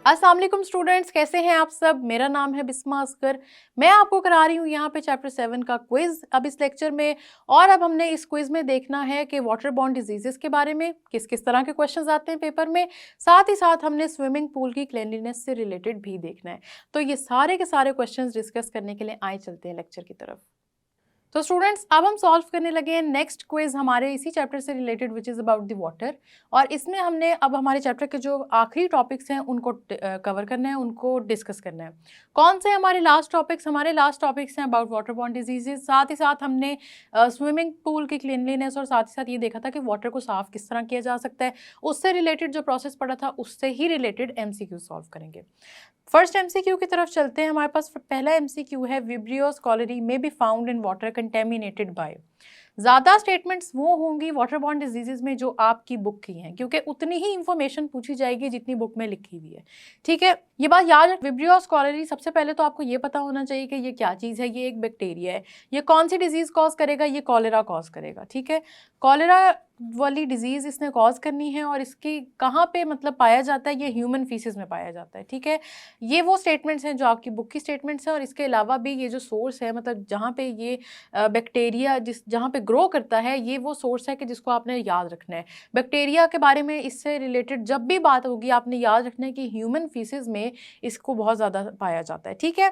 अस्सलाम वालेकुम स्टूडेंट्स, कैसे हैं आप सब। मेरा नाम है बिस्मा अस्कर। मैं आपको करा रही हूँ यहाँ पे चैप्टर 7 का क्विज अब इस लेक्चर में। और अब हमने इस क्विज में देखना है कि वाटर बॉर्न डिजीजेस के बारे में किस किस तरह के क्वेश्चंस आते हैं पेपर में। साथ ही साथ हमने स्विमिंग पूल की क्लीनलीनेस से रिलेटेड भी देखना है। तो ये सारे के सारे क्वेश्चंस डिस्कस करने के लिए आए चलते हैं लेक्चर की तरफ। तो स्टूडेंट्स, अब हम सॉल्व करने लगे हैं नेक्स्ट क्विज हमारे इसी चैप्टर से related which is about the water. और इसमें हमने अब हमारे चैप्टर के जो आखिरी टॉपिक्स हैं उनको कवर करना है, उनको डिस्कस करना है। कौन से हमारे लास्ट टॉपिक्स हैं अबाउट वाटर बॉर्न डिजीजेज। साथ ही साथ हमने स्विमिंग पूल की क्लीनलीनेस और साथ ही साथ ये देखा था कि वाटर को साफ किस तरह किया जा सकता है। उससे रिलेटेड जो प्रोसेस पढ़ा था उससे ही रिलेटेड MCQ सॉल्व करेंगे। फर्स्ट MCQ की तरफ चलते हैं। हमारे पास पहला MCQ है, विब्रियो स्कॉलरी में be found in water contaminated by. ज़्यादा स्टेटमेंट्स वो होंगी वाटर बॉर्न डिजीजेज में जो आपकी बुक की हैं, क्योंकि उतनी ही इंफॉर्मेशन पूछी जाएगी जितनी बुक में लिखी हुई है। ठीक है, ये बात याद है। विब्रियो स्कॉलरी, सबसे पहले तो आपको ये पता होना चाहिए कि ये क्या चीज़ है। ये एक बैक्टीरिया है। ये कौन सी डिजीज़ कॉज करेगा? ये कॉलेरा कॉज करेगा। ठीक है, कॉलेरा वाली डिजीज़ इसने कॉज करनी है और इसकी कहाँ पे मतलब पाया जाता है? ये ह्यूमन फीसिस में पाया जाता है। ठीक है, ये वो स्टेटमेंट्स हैं जो आपकी बुक की स्टेटमेंट्स हैं। और इसके अलावा भी ये जो सोर्स है, मतलब जहाँ पे ये बैक्टीरिया जहाँ पे ग्रो करता है, ये वो सोर्स है कि जिसको आपने याद रखना है। बैक्टीरिया के बारे में इससे रिलेटेड जब भी बात होगी आपने याद रखना है कि ह्यूमन फीसिस में इसको बहुत ज़्यादा पाया जाता है। ठीक है,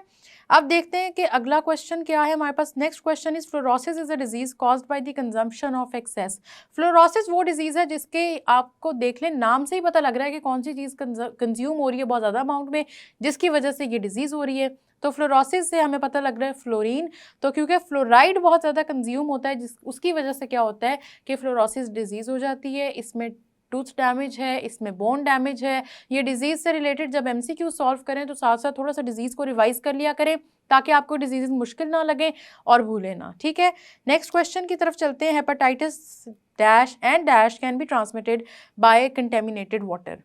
अब देखते हैं कि अगला क्वेश्चन क्या है हमारे पास। Next question is, fluorosis is a disease caused by the consumption of excess. Fluorosis वो डिजीज है जिसके आपको देख लें नाम से ही पता लग रहा है कि कौन सी चीज़ कंज्यूम हो रही है बहुत ज़्यादा अमाउंट में, जिसकी वजह से ये डिजीज़ हो रही है। तो फ्लोरोसिस से हमें पता लग रहा है फ्लोरीन। तो क्योंकि फ्लोराइड बहुत ज़्यादा कंज्यूम होता है, जिस उसकी वजह से क्या होता है कि फ्लोरोसिस डिजीज़ हो जाती है। इसमें टूथ डैमेज है, इसमें बोन डैमेज है। ये डिजीज़ से रिलेटेड जब MCQ सॉल्व करें तो साथ साथ थोड़ा सा डिजीज़ को रिवाइज कर लिया करें ताकि आपको डिजीज़ मुश्किल ना लगे और भूलें ना। ठीक है, नेक्स्ट क्वेश्चन की तरफ चलते हैं। Hepatitis dash and dash can be transmitted by contaminated water.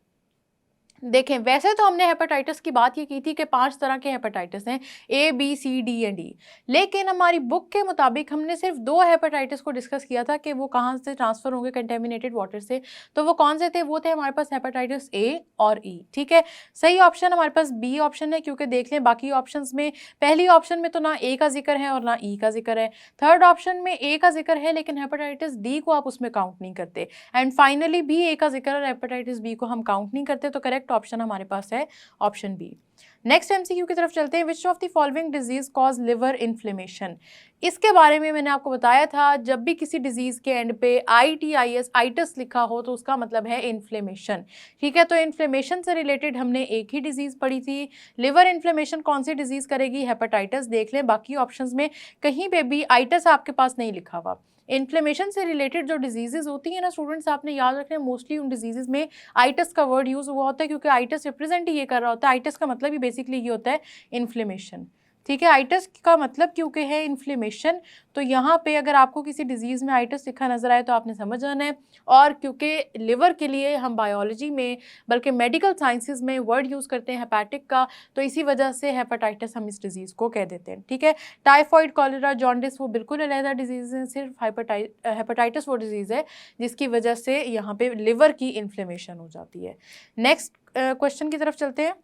देखें, वैसे तो हमने हेपेटाइटिस की बात ये की थी कि 5 तरह के हेपेटाइटिस हैं, A, B, C, D and E। लेकिन हमारी बुक के मुताबिक हमने सिर्फ 2 हेपेटाइटिस को डिस्कस किया था कि वो कहाँ से ट्रांसफ़र होंगे कंटेमिनेटेड वाटर से। तो वो कौन से थे? वो थे हमारे पास हेपेटाइटिस A और E। ठीक है, सही ऑप्शन हमारे पास B ऑप्शन है, क्योंकि देख लें बाकी ऑप्शंस में पहली ऑप्शन में तो ना A का जिक्र है और ना E का जिक्र है। थर्ड ऑप्शन में A का जिक्र है लेकिन हेपेटाइटिस D को आप उसमें काउंट नहीं करते। एंड फाइनली भी A का जिक्र और हेपेटाइटिस B को हम काउंट नहीं करते। तो करेक्ट ऑप्शन हमारे पास है ऑप्शन बी। नेक्स्ट MCQ की तरफ चलते हैं। Which of the following disease cause liver inflammation. इसके बारे में मैंने आपको बताया था, जब भी किसी डिजीज के एंड पे ITIS आइटस लिखा हो तो उसका मतलब है इन्फ्लेमेशन। ठीक है, तो इन्फ्लेमेशन से रिलेटेड हमने एक ही डिजीज पढ़ी थी। लिवर इन्फ्लेमेशन कौन सी डिजीज करेगी? हेपेटाइटिस। देख लें बाकी ऑप्शंस में कहीं पे भी आइटस आपके पास नहीं लिखा हुआ। इन्फ्लेमेशन से रिलेटेड जो डिजीजेज होती हैं ना स्टूडेंट्स, आपने याद रखना है मोस्टली उन डिजीजेज में आइटस का वर्ड यूज हुआ होता है, क्योंकि आइटस रिप्रेजेंट ही ये कर रहा होता है। आइटस का मतलब ही बेसिकली ये होता है इन्फ्लेमेशन। ठीक है, आइटस का मतलब क्योंकि है इन्फ्लेमेशन, तो यहाँ पे अगर आपको किसी डिजीज़ में आइटस लिखा नजर आए तो आपने समझ जाना है। और क्योंकि लिवर के लिए हम बायोलॉजी में बल्कि मेडिकल साइंसेज में वर्ड यूज़ करते हैं हेपेटिक का, तो इसी वजह से हेपेटाइटिस हम इस डिजीज़ को कह देते हैं। ठीक है, टाइफॉइड, कॉलेरा, जॉन्डिस वो बिल्कुल अलग डिजीज़ हैं। सिर्फ हेपेटाइटिस वो डिजीज़ है जिसकी वजह से यहाँ पे लिवर की इन्फ्लेमेशन हो जाती है। नेक्स्ट क्वेश्चन की तरफ चलते हैं।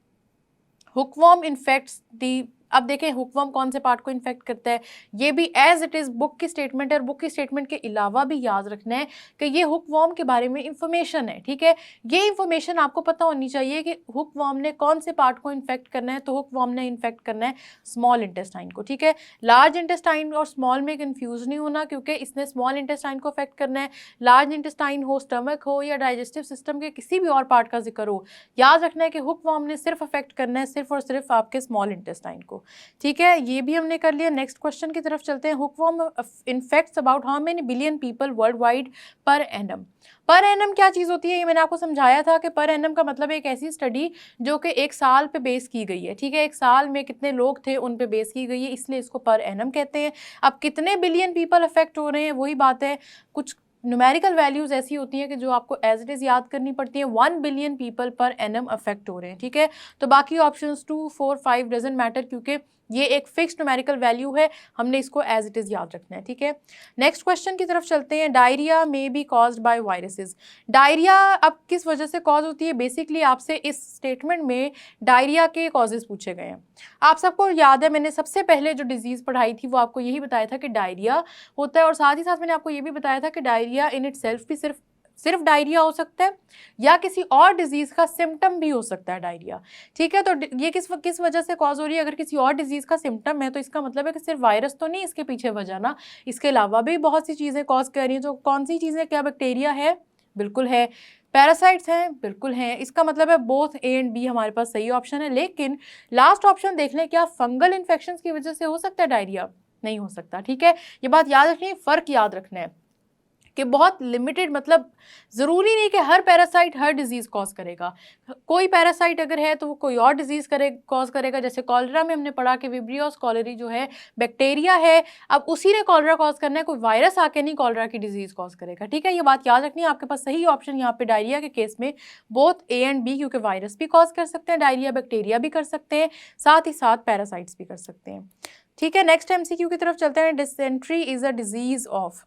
हुकवर्म इन्फेक्ट्स दी। अब देखें हुकवर्म कौन से पार्ट को इन्फेक्ट करता है, ये भी एज इट इज़ बुक की स्टेटमेंट है। और बुक की स्टेटमेंट के अलावा भी याद रखना है कि ये हुकवर्म के बारे में इंफॉर्मेशन है। ठीक है, ये इंफॉर्मेशन आपको पता होनी चाहिए कि हुकवर्म ने कौन से पार्ट को इन्फेक्ट करना है। तो हुकवर्म ने इन्फेक्ट करना है स्मॉल इंटेस्टाइन को। ठीक है, लार्ज इंटेस्टाइन और स्मॉल में कन्फ्यूज नहीं होना, क्योंकि इसने स्मॉल इंटेस्टाइन को अफेक्ट करना है। लार्ज इंटेस्टाइन हो, स्टमक हो या डाइजेस्टिव सिस्टम के किसी भी और पार्ट का जिक्र हो, याद रखना है कि हुकवर्म ने सिर्फ अफेक्ट करना है सिर्फ और सिर्फ आपके स्मॉल इंटेस्टाइन को। ठीक है, ये भी हमने कर लिया। नेक्स्ट क्वेश्चन की तरफ चलते हैं। Hookworm infects about how many billion people world wide per annum. Per annum क्या चीज़ होती है? ये मैंने आपको समझाया था कि पर एनम का मतलब एक ऐसी स्टडी जो कि एक साल पे बेस की गई है। ठीक है, एक साल में कितने लोग थे उन पे बेस की गई है, इसलिए इसको पर एनम कहते हैं। अब कितने बिलियन पीपल अफेक्ट हो रहे हैं वही बात है। कुछ न्यूमेरिकल वैल्यूज़ ऐसी होती हैं कि जो आपको एज इट इज़ याद करनी पड़ती हैं। 1 billion people per annum affect हो रहे हैं। ठीक है, तो बाकी ऑप्शंस 2, 4, 5 डजेंट मैटर, क्योंकि ये एक फिक्स्ड न्यूमेरिकल वैल्यू है, हमने इसको एज इट इज़ याद रखना है, ठीक है। नेक्स्ट क्वेश्चन की तरफ चलते हैं। Diarrhoea may be caused by viruses. Diarrhoea अब किस वजह से कॉज होती है? बेसिकली आपसे इस स्टेटमेंट में डायरिया के कॉजेज पूछे गए हैं। आप सबको याद है मैंने सबसे पहले जो डिजीज़ पढ़ाई थी वो आपको यही बताया था कि डायरिया होता है, और साथ ही साथ मैंने आपको ये भी बताया था कि डायरिया इन इट सेल्फ भी सिर्फ डायरिया हो सकता है या किसी और डिजीज़ का सिम्टम भी हो सकता है डायरिया, ठीक है। तो ये किस वजह से कॉज हो रही है? अगर किसी और डिजीज़ का सिम्टम है तो इसका मतलब है कि सिर्फ वायरस तो नहीं इसके पीछे वजह ना, इसके अलावा भी बहुत सी चीज़ें कॉज कर रही हैं। तो कौन सी चीज़ें? क्या बैक्टीरिया है? बिल्कुल है। पैरासाइट्स हैं? बिल्कुल हैं। इसका मतलब है बोथ ए एंड बी हमारे पास सही ऑप्शन है। लेकिन लास्ट ऑप्शन देख लें, क्या फंगल इन्फेक्शन की वजह से हो सकता है डायरिया? नहीं हो सकता, ठीक है। ये बात याद रखनी है, फ़र्क याद रखना है कि बहुत लिमिटेड, मतलब ज़रूरी नहीं कि हर पैरासाइट हर डिजीज़ कॉज करेगा। कोई पैरासाइट अगर है तो वो कोई और डिजीज़ कॉज करेगा। जैसे कॉलरा में हमने पढ़ा कि विब्रियोस कॉलेरी जो है बैक्टीरिया है, अब उसी ने कॉलरा कॉज करना है, कोई वायरस आके नहीं कॉलरा की डिजीज़ कॉज करेगा, ठीक है। ये बात याद रखनी है। आपके पास सही ऑप्शन यहाँ पे डायरिया के केस में बोथ ए एंड बी, क्योंकि वायरस भी कॉज कर सकते हैं डायरिया, बैक्टीरिया भी कर सकते हैं, साथ ही साथ पैरासाइट्स भी कर सकते हैं, ठीक है। नेक्स्ट MCQ की तरफ चलते हैं। Dysentery is a disease of.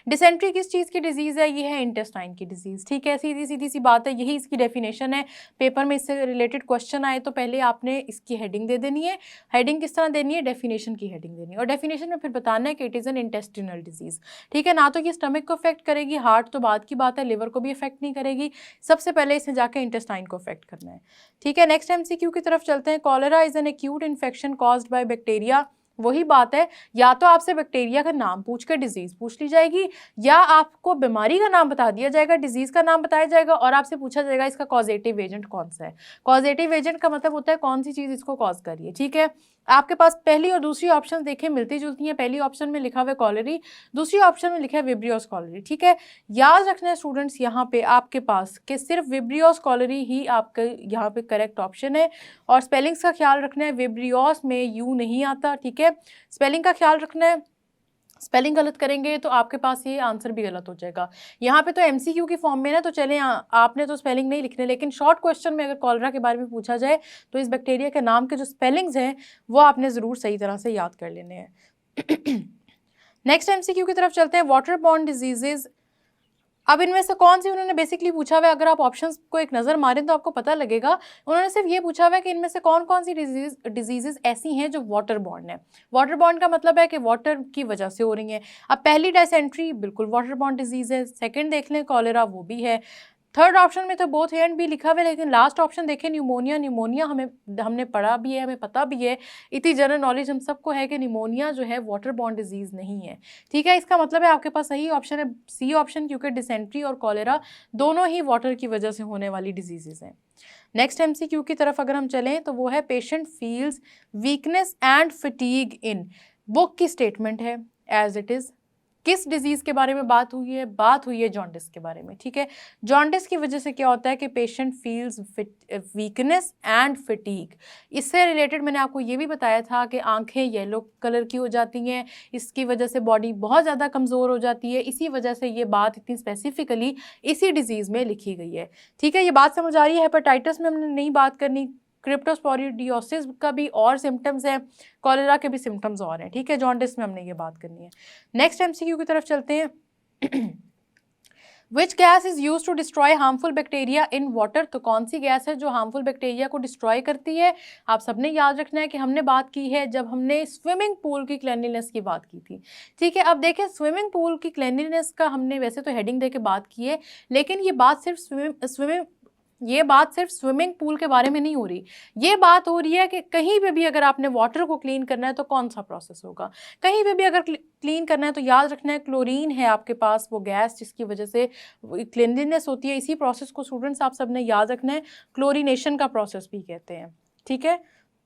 Dysentery किस चीज़ की डिजीज़ है? ये है इंटेस्टाइन की डिजीज़, ठीक है। सीधी सी बात है, यही इसकी डेफिनेशन है। पेपर में इससे रिलेटेड क्वेश्चन आए तो पहले आपने इसकी हेडिंग दे देनी है। हेडिंग किस तरह देनी है? डेफिनेशन की हेडिंग देनी है, और डेफिनेशन में फिर बताना है कि it is an intestinal disease, ठीक है। ना तो ये स्टमक को अफेक्ट करेगी, हार्ट तो बात की बात है, लिवर को भी अफेक्ट नहीं करेगी, सबसे पहले इसने जाकर इंटेस्टाइन को अफेक्ट करना है, ठीक है। नेक्स्ट MCQ की तरफ चलते हैं। Cholera is an acute infection caused by bacteria. वही बात है, या तो आपसे बैक्टीरिया का नाम पूछ कर डिजीज़ पूछ ली जाएगी, या आपको बीमारी का नाम बता दिया जाएगा, डिजीज़ का नाम बताया जाएगा, और आपसे पूछा जाएगा इसका कॉजेटिव एजेंट कौन सा है। कॉजेटिव एजेंट का मतलब होता है कौन सी चीज़ इसको कॉज कर रही है, ठीक है। आपके पास पहली और दूसरी ऑप्शन देखें मिलती जुलती हैं। पहली ऑप्शन में लिखा हुआ है कॉलेरी, दूसरी ऑप्शन में लिखा है विब्रियोस कॉलेरी, ठीक है। याद रखना है स्टूडेंट्स यहाँ पे आपके पास कि सिर्फ विब्रियोस कॉलेरी ही आपका यहाँ पे करेक्ट ऑप्शन है, और स्पेलिंग्स का ख्याल रखना है। विब्रियोस में यू नहीं आता, ठीक है, स्पेलिंग का ख्याल रखना है। स्पेलिंग गलत करेंगे तो आपके पास ये आंसर भी गलत हो जाएगा। यहाँ पे तो MCQ की फॉर्म में ना, तो चलें आपने तो स्पेलिंग नहीं लिखने, लेकिन शॉर्ट क्वेश्चन में अगर कॉलरा के बारे में पूछा जाए तो इस बैक्टीरिया के नाम के जो स्पेलिंग्स हैं वो आपने ज़रूर सही तरह से याद कर लेने हैं। नेक्स्ट MCQ की तरफ चलते हैं। वाटर बॉर्न डिजीजेज, अब इनमें से कौन सी उन्होंने बेसिकली पूछा हुआ है? अगर आप ऑप्शंस को एक नज़र मारें तो आपको पता लगेगा। उन्होंने सिर्फ ये पूछा हुआ है कि इनमें से कौन कौन सी डिजीजेज ऐसी हैं जो वाटर बॉर्न है। वाटर बॉर्न का मतलब है कि वाटर की वजह से हो रही हैं। अब पहली डायसेंट्री बिल्कुल वाटर बॉर्न डिजीज़ है, सेकंड देख लें कॉलेरा, वो भी है, थर्ड ऑप्शन में तो बोथ ए एंड बी लिखा हुआ है, लेकिन लास्ट ऑप्शन देखें न्यूमोनिया। न्यूमोनिया हमने पढ़ा भी है, हमें पता भी है, इतनी जनरल नॉलेज हम सबको है कि न्यूमोनिया जो है वाटर बॉर्न डिजीज़ नहीं है, ठीक है। इसका मतलब है आपके पास सही ऑप्शन है सी ऑप्शन, क्योंकि डिसेंट्री और कॉलेरा दोनों ही वाटर की वजह से होने वाली डिजीज़ हैं। नेक्स्ट MCQ की तरफ अगर हम चलें तो वो है patient feels weakness and fatigue in. Book की स्टेटमेंट है एज इट इज़। किस डिजीज़ के बारे में बात हुई है? बात हुई है जॉन्डिस के बारे में, ठीक है। जॉन्डिस की वजह से क्या होता है कि patient feels weakness and fatigue. इससे रिलेटेड मैंने आपको ये भी बताया था कि आंखें येलो कलर की हो जाती हैं, इसकी वजह से बॉडी बहुत ज़्यादा कमज़ोर हो जाती है। इसी वजह से ये बात इतनी स्पेसिफिकली इसी डिजीज़ में लिखी गई है, ठीक है। ये बात समझ आ रही है। हेपेटाइटिस में हमने नहीं बात करनी, क्रिप्टोस्पोरिडियोसिस का भी और सिम्टम्स हैं, कॉलेरा के भी सिम्टम्स और हैं, ठीक है। जॉन्डिस में हमने ये बात करनी है। नेक्स्ट MCQ की तरफ चलते हैं। Which gas is use to destroy harmful bacteria in water. तो कौन सी गैस है जो हार्मफुल बैक्टीरिया को डिस्ट्रॉय करती है? आप सबने याद रखना है कि हमने बात की है जब हमने स्विमिंग पूल की क्लीनलीनेस की बात की थी, ठीक है। अब देखें स्विमिंग पूल की क्लीनलीनेस का हमने वैसे तो हेडिंग दे के बात की है, लेकिन ये बात सिर्फ स्विमिंग पूल के बारे में नहीं हो रही। ये बात हो रही है कि कहीं पे भी अगर आपने वाटर को क्लीन करना है तो कौन सा प्रोसेस होगा। कहीं पे भी अगर क्लीन करना है तो याद रखना है क्लोरीन है आपके पास वो गैस जिसकी वजह से क्लीनलीनेस होती है। इसी प्रोसेस को स्टूडेंट्स आप सबने याद रखना है, क्लोरीनेशन का प्रोसेस भी कहते हैं, ठीक है।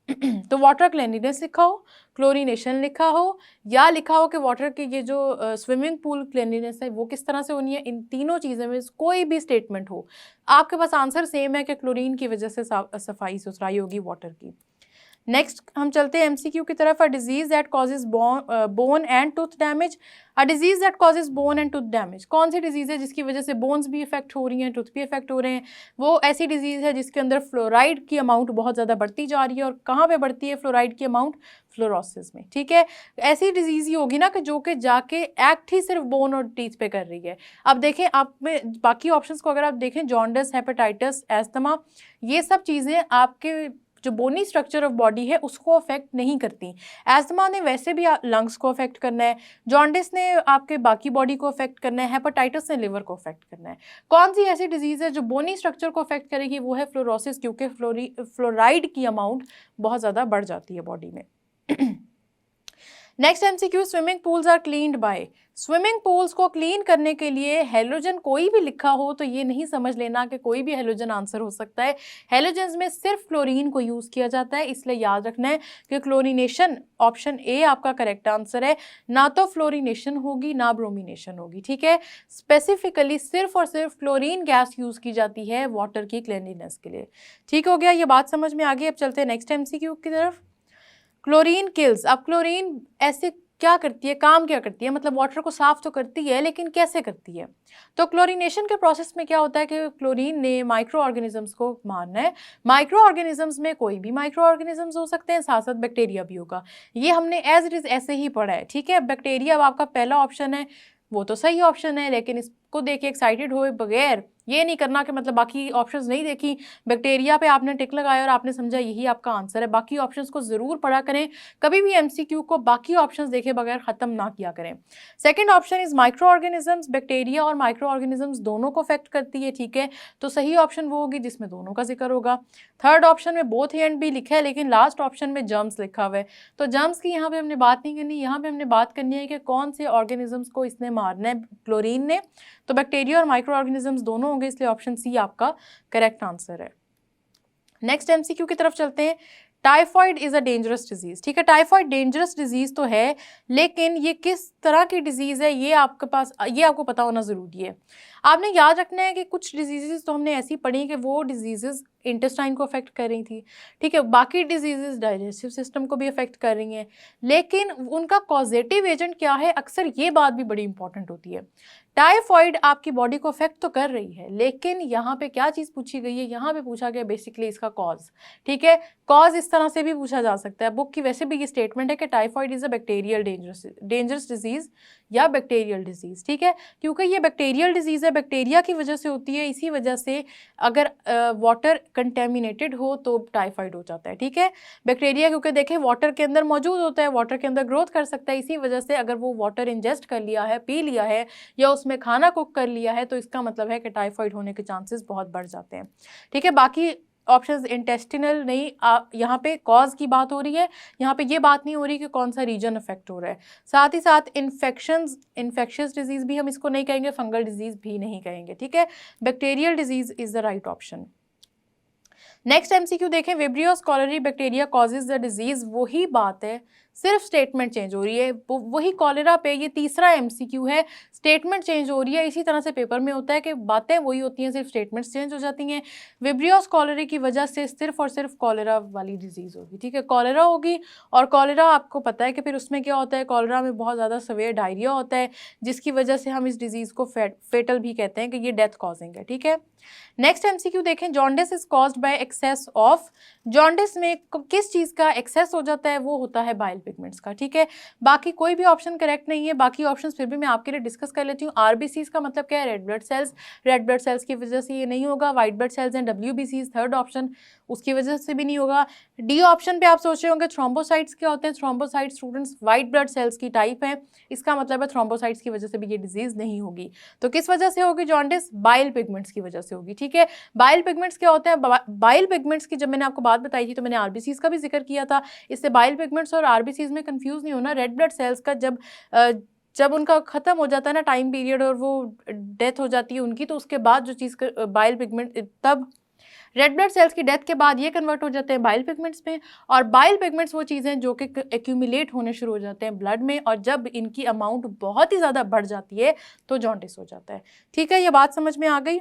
तो वाटर क्लीनलीनेस लिखा हो, क्लोरीनेशन लिखा हो, या लिखा हो कि वाटर के ये जो स्विमिंग पूल क्लीनलीनेस है वो किस तरह से होनी है, इन तीनों चीज़ों में कोई भी स्टेटमेंट हो, आपके पास आंसर सेम है कि क्लोरीन की वजह से सफाई सुथराई होगी वाटर की। नेक्स्ट हम चलते हैं एमसीक्यू की तरफ। A disease that causes bone and tooth damage. A disease that causes bone and tooth damage, कौन सी डिजीज है जिसकी वजह से बोन्स भी इफेक्ट हो रही हैं, टूथ भी इफेक्ट हो रहे हैं? वो ऐसी डिजीज है जिसके अंदर फ्लोराइड की अमाउंट बहुत ज़्यादा बढ़ती जा रही है। और कहाँ पे बढ़ती है फ्लोराइड की अमाउंट? फ्लोरोसिस में। ठीक है, ऐसी डिजीज ही होगी ना कि जो कि जाके एक्ट ही सिर्फ बोन और टीथ पे कर रही है। अब देखें आप में बाकी ऑप्शंस को अगर आप देखें, जॉन्डिस, हेपेटाइटिस, एस्थमा, ये सब चीज़ें आपके जो बोनी स्ट्रक्चर ऑफ बॉडी है उसको अफेक्ट नहीं करती। एस्थमा ने वैसे भी लंग्स को अफेक्ट करना है, जॉन्डिस ने आपके बाकी बॉडी को अफेक्ट करना है, हेपेटाइटिस ने लिवर को अफेक्ट करना है। कौन सी ऐसी डिजीज है जो बोनी स्ट्रक्चर को अफेक्ट करेगी? वो है फ्लोरोसिस, क्योंकि फ्लोराइड की अमाउंट बहुत ज़्यादा बढ़ जाती है बॉडी में। Next MCQ, swimming pools are cleaned by. Swimming pools को क्लीन करने के लिए हेलोजन कोई भी लिखा हो तो ये नहीं समझ लेना कि कोई भी हेलोजन आंसर हो सकता है। हेलोजन्स में सिर्फ क्लोरीन को यूज़ किया जाता है, इसलिए याद रखना है कि क्लोरीनेशन ऑप्शन ए आपका करेक्ट आंसर है। ना तो फ्लोरीनेशन होगी ना ब्रोमिनेशन होगी। ठीक है, स्पेसिफिकली सिर्फ और सिर्फ क्लोरीन गैस यूज़ की जाती है वाटर की क्लीनलीनेस के लिए। ठीक हो गया, ये बात समझ में आ गई। अब चलते हैं नेक्स्ट एमसीक्यू की तरफ। Chlorine kills. अब क्लोरीन ऐसे क्या करती है, काम क्या करती है? मतलब वाटर को साफ तो करती है, लेकिन कैसे करती है? तो क्लोरीनेशन के प्रोसेस में क्या होता है कि क्लोरीन ने माइक्रो ऑर्गेनिजम्स को मारना है। माइक्रो ऑर्गेनिजम्स में कोई भी माइक्रो ऑर्गेनिजम्स हो सकते हैं, साथ साथ बैक्टीरिया भी होगा। ये हमने एज इट इज ऐसे ही पढ़ा है। ठीक है, बैक्टीरिया अब आपका पहला ऑप्शन है, वो तो सही ऑप्शन है, लेकिन इसको देख के एक्साइटेड हुए बगैर ये नहीं करना कि मतलब बाकी ऑप्शंस नहीं देखी, बैक्टीरिया पे आपने टिक लगाया और आपने समझा यही आपका आंसर है। बाकी ऑप्शंस को ज़रूर पढ़ा करें, कभी भी एमसीक्यू को बाकी ऑप्शंस देखे बगैर ख़त्म ना किया करें। Second option is micro organisms. Bacteria और माइक्रो ऑर्गेनिजम्स दोनों को अफेक्ट करती है। ठीक है, तो सही ऑप्शन वो होगी जिसमें दोनों का जिक्र होगा। थर्ड ऑप्शन में बोथ ए एंड बी लिखा है, लेकिन लास्ट ऑप्शन में जर्म्स लिखा हुआ है। तो जर्म्स की यहाँ पे हमने बात नहीं करनी, यहाँ पे हमने बात करनी है कि कौन से ऑर्गेनिजम्स को इसने मारना है क्लोरीन ने। तो बैक्टीरिया और माइक्रो ऑर्गेनिजम्स दोनों होंगे, इसलिए ऑप्शन सी आपका करेक्ट आंसर है। नेक्स्ट एमसीक्यू की तरफ चलते हैं। Typhoid is a dangerous disease. ठीक है, टाइफॉइड डेंजरस डिजीज तो है, लेकिन ये किस तरह की डिजीज है ये आपको पता होना जरूरी है। आपने याद रखना है कि कुछ डिजीजेस तो हमने ऐसी पढ़ी कि वो डिजीजेस इंटेस्टाइन को अफेक्ट कर रही थी। ठीक है, बाकी डिजीजेस डाइजेस्टिव सिस्टम को भी अफेक्ट कर रही हैं, लेकिन उनका कॉजेटिव एजेंट क्या है, अक्सर ये बात भी बड़ी इंपॉर्टेंट होती है। टाइफॉइड आपकी बॉडी को अफेक्ट तो कर रही है, लेकिन यहाँ पे क्या चीज़ पूछी गई है, यहाँ पे पूछा गया बेसिकली इसका कॉज। ठीक है, कॉज इस तरह से भी पूछा जा सकता है। बुक की वैसे भी ये स्टेटमेंट है कि typhoid is a bacterial dangerous disease या बैक्टीरियल डिजीज। ठीक है, क्योंकि ये बैक्टीरियल डिजीज है, बैक्टीरिया की वजह से होती है। इसी वजह से अगर वाटर कंटेमिनेटेड हो तो टाइफाइड हो जाता है। ठीक है, बैक्टीरिया क्योंकि देखें वाटर के अंदर मौजूद होता है, वाटर के अंदर ग्रोथ कर सकता है, इसी वजह से अगर वो वाटर इंजेस्ट कर लिया है, पी लिया है, या उसमें खाना कुक कर लिया है, तो इसका मतलब है कि टाइफाइड होने के चांसेस बहुत बढ़ जाते हैं। ठीक है, बाकी ऑप्शंस इंटेस्टिनल नहीं, यहाँ पे कॉज की बात हो रही है, यहाँ पे ये बात नहीं हो रही कि कौन सा रीजन अफेक्ट हो रहा है। साथ ही साथ इन्फेक्शियस डिजीज भी हम इसको नहीं कहेंगे, फंगल डिजीज भी नहीं कहेंगे। ठीक है, bacterial disease is the right option. Next MCQ देखें, Vibrio cholerae bacteria causes the disease. वही बात है, सिर्फ स्टेटमेंट चेंज हो रही है। वही कॉलेरा पे ये तीसरा एमसीक्यू है, स्टेटमेंट चेंज हो रही है। इसी तरह से पेपर में होता है कि बातें वही होती हैं, सिर्फ स्टेटमेंट्स चेंज हो जाती हैं। विब्रियो स्कॉलरी की वजह से सिर्फ और सिर्फ कॉलेरा वाली डिजीज़ होगी। ठीक है, कॉलेरा होगी, और कॉलेरा आपको पता है कि फिर उसमें क्या होता है, कॉलेरा में बहुत ज़्यादा सवेयर डायरिया होता है, जिसकी वजह से हम इस डिजीज़ को फेटल भी कहते हैं कि ये डेथ कॉजिंग है। ठीक है, नेक्स्ट एमसीक्यू देखें, jaundice is caused by access of. Jaundice में किस चीज़ का एक्सेस हो जाता है, वो होता है बाइल पिगमेंट्स का। ठीक है, बाकी कोई भी ऑप्शन करेक्ट नहीं है, बाकी ऑप्शंस फिर भी मैं आपके लिए डिस्कस कर लेती हूँ। आरबीसीज का मतलब क्या है, red blood cells. Red blood cells की वजह से ये नहीं होगा। वाइट ब्लड सेल्स एंड डब्ल्यूबीसीज थर्ड ऑप्शन, उसकी वजह से भी नहीं होगा। डी ऑप्शन पे आप सोच रहे होंगे थ्रोम्बोसाइट्स क्या होते हैं। Thrombocyte students white blood cells की टाइप है, इसका मतलब है थ्रोम्बोसाइट्स की वजह से भी ये डिजीज नहीं होगी। तो किस वजह से होगी जॉन्डिस, बाइल पिगमेंट्स की वजह से होगी। ठीक है, बाइल पिगमेंट्स क्या होते हैं, बाइल पिगमेंट्स की जब मैंने आपको बात बताई थी तो मैंने आरबीसीज का भी जिक्र किया था। इससे बाइल पिगमेंट्स और आरबीसीज में कंफ्यूज नहीं होना। रेड ब्लड सेल्स का जब उनका ख़त्म हो जाता है ना टाइम पीरियड और वो डेथ हो जाती है उनकी, तो उसके बाद जो चीज़ बाइल पिगमेंट, तब रेड ब्लड सेल्स की डेथ के बाद ये कन्वर्ट हो जाते हैं बाइल पिगमेंट्स में। और बाइल पिगमेंट्स वो चीज़ें जो कि एक्यूमुलेट होने शुरू हो जाते हैं ब्लड में, और जब इनकी अमाउंट बहुत ही ज़्यादा बढ़ जाती है तो जॉन्डिस हो जाता है। ठीक है, ये बात समझ में आ गई।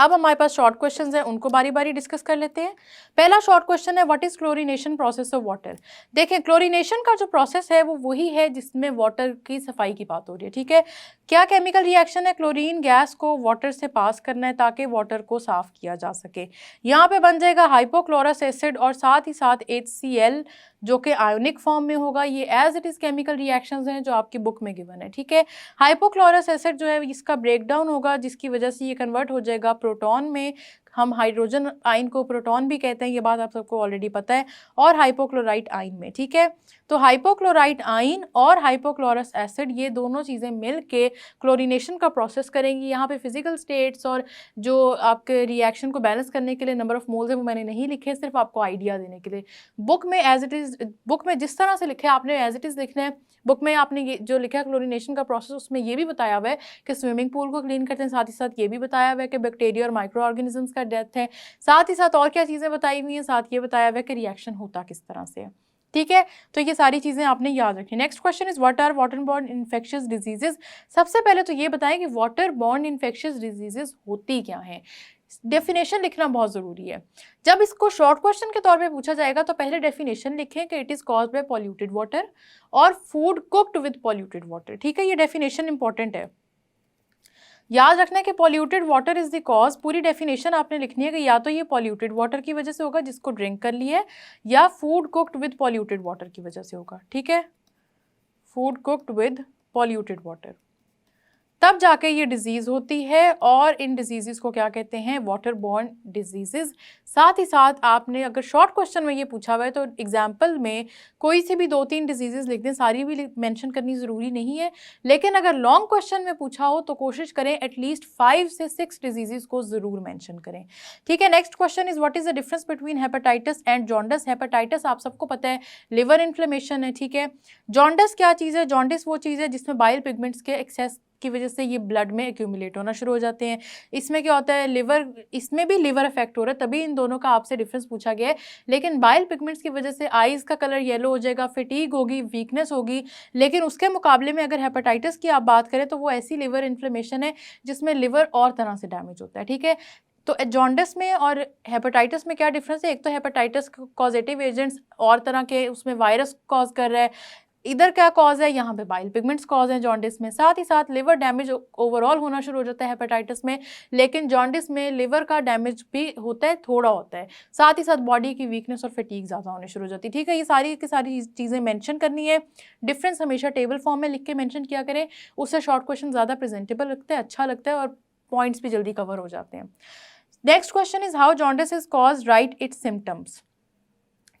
अब हमारे पास शॉर्ट क्वेश्चंस हैं, उनको बारी बारी डिस्कस कर लेते हैं। पहला शॉर्ट क्वेश्चन है, what is chlorination process of water. देखें, क्लोरीनेशन का जो प्रोसेस है वो वही है जिसमें वाटर की सफाई की बात हो रही है, ठीक है। क्या केमिकल रिएक्शन है, क्लोरीन गैस को वाटर से पास करना है ताकि वाटर को साफ किया जा सके। यहाँ पे बन जाएगा हाइपोक्लोरस एसिड और साथ ही साथ HCl जो कि आयोनिक फॉर्म में होगा। ये as it is chemical reactions हैं जो आपकी बुक में गिवन है, ठीक है। हाइपोक्लोरस एसिड जो है इसका ब्रेकडाउन होगा जिसकी वजह से ये कन्वर्ट हो जाएगा प्रोटॉन में। हम हाइड्रोजन आयन को प्रोटॉन भी कहते हैं, ये बात आप सबको ऑलरेडी पता है, और हाइपोक्लोराइट आयन में, ठीक है। तो हाइपोक्लोराइट आयन और हाइपोक्लोरस एसिड ये दोनों चीज़ें मिल के क्लोरीनेशन का प्रोसेस करेंगी। यहाँ पे फिजिकल स्टेट्स और जो आपके रिएक्शन को बैलेंस करने के लिए नंबर ऑफ मोल्स है वो मैंने नहीं लिखे, सिर्फ आपको आइडिया देने के लिए। बुक में एज इट इज़, बुक में जिस तरह से लिखे आपने एज इट इज़ लिखना है। बुक में आपने ये जो लिखा है क्लोरीनेशन का प्रोसेस, उसमें ये भी बताया हुआ है कि स्विमिंग पूल को क्लीन करते हैं, साथ ही साथ ये भी बताया हुआ है कि बैक्टीरिया और माइक्रो ऑर्गेनिजम्स का डेथ है, साथ ही साथ और क्या चीज़ें बताई हुई हैं, साथ ये बताया हुआ है कि रिएक्शन होता किस तरह से है, ठीक है। तो ये सारी चीज़ें आपने याद रखी। Next question is what are water borne infectious diseases. सबसे पहले तो ये बताएं कि वाटर बॉर्न इन्फेक्शियस डिजीजेज होती क्या हैं। डेफिनेशन लिखना बहुत ज़रूरी है। जब इसको शॉर्ट क्वेश्चन के तौर पे पूछा जाएगा तो पहले डेफिनेशन लिखें कि it is caused by polluted water और food cooked with polluted water, ठीक है। ये डेफिनेशन इंपॉर्टेंट है, याद रखना है कि polluted water is the cause. पूरी डेफिनेशन आपने लिखनी है कि या तो ये पॉल्यूटेड वाटर की वजह से होगा जिसको ड्रिंक कर लिया है, या food cooked with polluted water की वजह से होगा, ठीक है। Food cooked with polluted water, तब जाके ये डिजीज़ होती है और इन डिजीज़ को क्या कहते हैं, वाटर बॉर्न डिजीज़। साथ ही साथ आपने अगर शॉर्ट क्वेश्चन में ये पूछा हुआ है तो एग्जाम्पल में कोई से भी 2-3 डिजीज़ लिख दें, सारी भी मेंशन करनी ज़रूरी नहीं है। लेकिन अगर लॉन्ग क्वेश्चन में पूछा हो तो कोशिश करें एटलीस्ट 5 से 6 डिजीज़ को ज़रूर मेंशन करें, ठीक है। Next question is what is the difference between hepatitis and jaundice. Hepatitis आप सबको पता है लिवर इन्फ्लेमेशन है, ठीक है। जॉन्डिस क्या चीज़ है, जॉन्डिस वो चीज़ है जिसमें बाइल पिगमेंट्स के एक्सेस की वजह से ये ब्लड में एक्यूमुलेट होना शुरू हो जाते हैं। इसमें क्या होता है, लिवर, इसमें भी लिवर इफेक्ट हो रहा है, तभी इन दोनों का आपसे डिफरेंस पूछा गया है। लेकिन बाइल पिगमेंट्स की वजह से आईज का कलर येलो हो जाएगा, फटीग होगी, वीकनेस होगी। लेकिन उसके मुकाबले में अगर हेपेटाइटिस की आप बात करें तो वो ऐसी लिवर इन्फ्लेमेशन है जिसमें लिवर और तरह से डैमेज होता है, ठीक है। तो जॉन्डिस में और हेपेटाइटिस में क्या डिफरेंस है, एक तो हेपेटाइटिस कॉजेटिव एजेंट्स और तरह के उसमें वायरस कॉज कर रहा है, इधर क्या कॉज है, यहाँ पे बाइल पिगमेंट्स कॉज है जॉन्डिस में। साथ ही साथ लिवर डैमेज ओवरऑल होना शुरू हो जाता है हेपेटाइटिस में, लेकिन जॉन्डिस में लिवर का डैमेज भी होता है, थोड़ा होता है। साथ ही साथ बॉडी की वीकनेस और फटीग ज़्यादा होने शुरू हो जाती है, ठीक है। ये सारी की सारी चीज़ें मेंशन करनी है। डिफरेंस हमेशा टेबल फॉर्म में लिख के मेंशन किया करें, उससे शॉर्ट क्वेश्चन ज़्यादा प्रेजेंटेबल लगता है, अच्छा लगता है और पॉइंट्स भी जल्दी कवर हो जाते हैं। Next question is how jaundice is cause, right it's symptoms.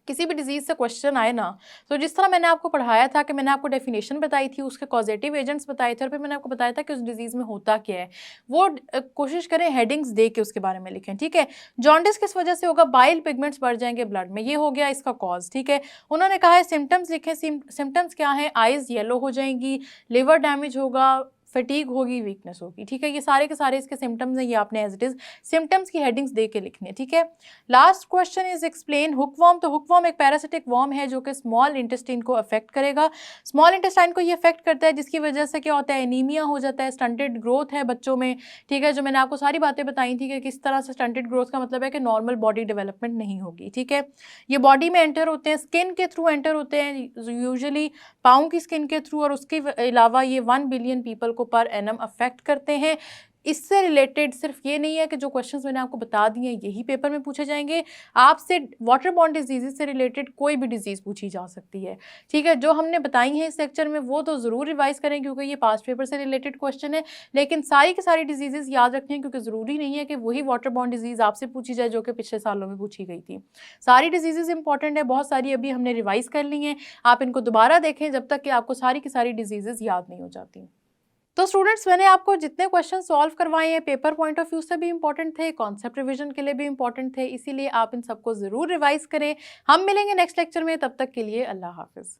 किसी भी डिजीज़ से क्वेश्चन आए ना, तो जिस तरह मैंने आपको पढ़ाया था कि मैंने आपको डेफिनेशन बताई थी, उसके कॉजेटिव एजेंट्स बताए थे और फिर मैंने आपको बताया था कि उस डिजीज़ में होता क्या है, वो कोशिश करें हेडिंग्स दे के उसके बारे में लिखें, ठीक है। जॉन्डिस किस वजह से होगा, बाइल पिगमेंट्स बढ़ जाएंगे ब्लड में, ये हो गया इसका कॉज, ठीक है। उन्होंने कहा है सिम्टम्स लिखें, सिम्टम्स क्या है, आइज़ येलो हो जाएंगी, लिवर डैमेज होगा, फटीग होगी, वीकनेस होगी, ठीक है। ये सारे के सारे इसके सिम्टम्स हैं, ये आपने एज इट इज सिम्टम्स की हेडिंग्स दे के लिखने, ठीक है। Last question is explain hookworm. तो हुकवॉर्म एक पैरासिटिक वॉर्म है जो कि स्मॉल इंटेस्टाइन को अफेक्ट करेगा। स्मॉल इंटेस्टाइन को ये अफेक्ट करता है जिसकी वजह से क्या होता है, एनीमिया हो जाता है, स्टंटेड ग्रोथ है बच्चों में, ठीक है। जो मैंने आपको सारी बातें बताई थी कि किस तरह से स्टंटेड ग्रोथ का मतलब है कि नॉर्मल बॉडी डेवलपमेंट नहीं होगी, ठीक है। ये बॉडी में एंटर होते हैं, स्किन के थ्रू एंटर होते हैं, यूजुअली पाँव की स्किन के थ्रू, और उसके अलावा ये 1 बिलियन पीपल को पर एनम अफेक्ट करते हैं। इससे रिलेटेड सिर्फ ये नहीं है कि जो क्वेश्चंस मैंने आपको बता दिए यही पेपर में पूछे जाएंगे, आपसे वाटर बॉर्न डिजीज़ से रिलेटेड कोई भी डिजीज़ पूछी जा सकती है, ठीक है। जो हमने बताई हैं इस लेक्चर में वो तो ज़रूर रिवाइज करें क्योंकि ये पास्ट पेपर से रिलेटेड क्वेश्चन है, लेकिन सारी की सारी डिजीज़ याद रखनी है क्योंकि ज़रूरी नहीं है कि वही वाटर बॉर्न डिजीज़ आपसे पूछी जाए जो कि पिछले सालों में पूछी गई थी। सारी डिजीज़ इंपॉर्टेंट है, बहुत सारी अभी हमने रिवाइज कर ली हैं, आप इनको दोबारा देखें जब तक कि आपको सारी की सारी डिजीज़ याद नहीं हो जाती। तो स्टूडेंट्स, मैंने आपको जितने क्वेश्चन सॉल्व करवाए हैं पेपर पॉइंट ऑफ व्यू से भी इंपॉर्टेंट थे, कॉन्सेप्ट रिवीजन के लिए भी इंपॉर्टेंट थे, इसीलिए आप इन सबको ज़रूर रिवाइज करें। हम मिलेंगे नेक्स्ट लेक्चर में, तब तक के लिए अल्लाह हाफिज़।